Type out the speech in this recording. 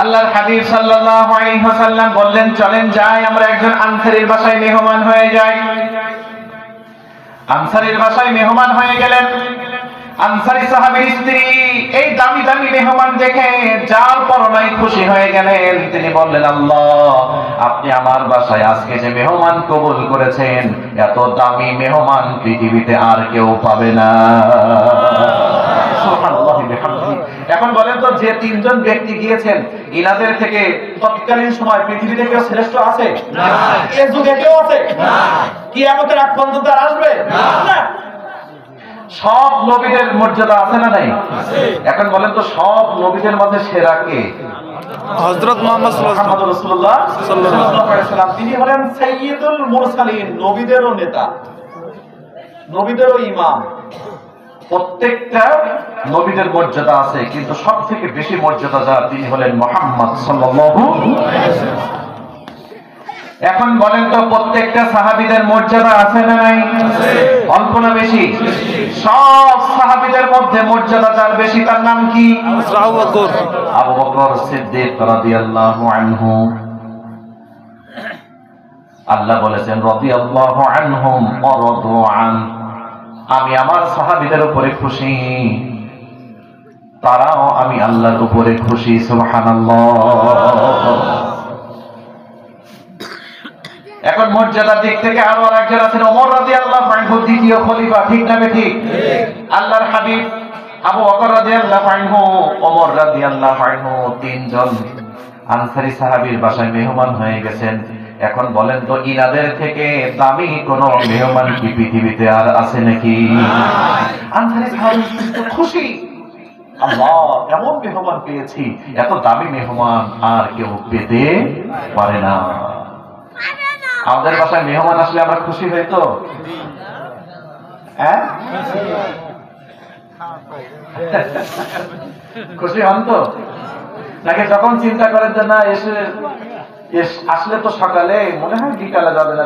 আল্লাহর হাবিব সাল্লাল্লাহু আলাইহি ওয়াসাল্লাম বললেন, চলেন যাই আমরা একজন আনসারীর বাসায় মেহমান হয়ে যাই। আনসারীর বাসায় মেহমান হয়ে গেলেন। আনসারী সাহাবীর স্ত্রী এই দামি দামি মেহমান দেখে যার পরনাই খুশি হয়ে গেলেন। তিনি বললেন, আল্লাহ, আপনি আমার বাসায় আজকে যে মেহমান কবুল করেছেন, এত দামি মেহমান পৃথিবীতে আর কেউ পাবে না। সুবহানাল্লাহি বিহামদিহি। এখন বলেন তো, যে তিনজন ব্যক্তি গিয়েছেন, ইনাদের থেকে তৎকালীন সময় পৃথিবীতে কেউ শ্রেষ্ঠ আছে? না। এই যুগে কেউ আছে? না। কিয়ামতের আগ পর্যন্ত আর আসবে? না। সব নবীদের মর্যাদা আছে না নাই? আছে। এখন বলেন তো, সব নবীদের মধ্যে সেরা কে? হযরত মুহাম্মদ রাসূলুল্লাহ সাল্লাল্লাহু আলাইহি ওয়াসাল্লাম। তিনি হলেন সাইয়্যিদুল মুরসালিন, নবীদেরও নেতা, নবীদেরও ইমাম। প্রত্যেকটা নবীদের মর্যাদা আছে, কিন্তু সবথেকে বেশি মর্যাদা যার, তিনি হলেন মুহাম্মদ সাল্লাল্লাহু আলাইহি ওয়াসাল্লাম। এখন বলেন তো, প্রত্যেকটা সাহাবীদের মর্যাদা আছে না নাই? আছে। অল্প না বেশি? সব সাহাবীদের মধ্যে মর্যাদা যার বেশি, তার নাম কি? আবু বকর সিদ্দিক রাদিয়াল্লাহু আনহু। আল্লাহ বলেছেন, রাদিয়াল্লাহু আনহুম ওয়া রাদু আন। আমি আমার সাহাবীদের উপরে খুশি, তারাও আমি আল্লাহর উপরে খুশি। সুবহানাল্লাহ। এখন মর্যাদার দিক থেকে আরো আরেকজন আছেন, ওমর রাদিয়াল্লাহু আনহু, দ্বিতীয় খলিফা। ঠিক না ঠিক? আল্লাহর হাবিব আবু বকর রাদিয়াল্লাহু আনহু, ওমর রাদিয়াল্লাহু আনহু, তিনজন আনসারী সাহাবীর বাসায় মেহমান হয়ে গেছেন। এখন বলেন তো, ইনাদের থেকে দামি কোন মেহমান কি পৃথিবীতে আর আছে নাকি? আনসারী সাহাবী খুশি, আল্লাহ, এমন মেহমান পেয়েছি, এত দামি মেহমান আর কেউ পেতে পারে না। আমাদের বাসায় মেহমান আসলে আমরা খুশি হই তো? হ্যাঁ, খুশি হন তো? নাকি যখন চিন্তা করেন যে না, এসে আসলে তো সকালে, মনে হয় বিকালে যাবে না।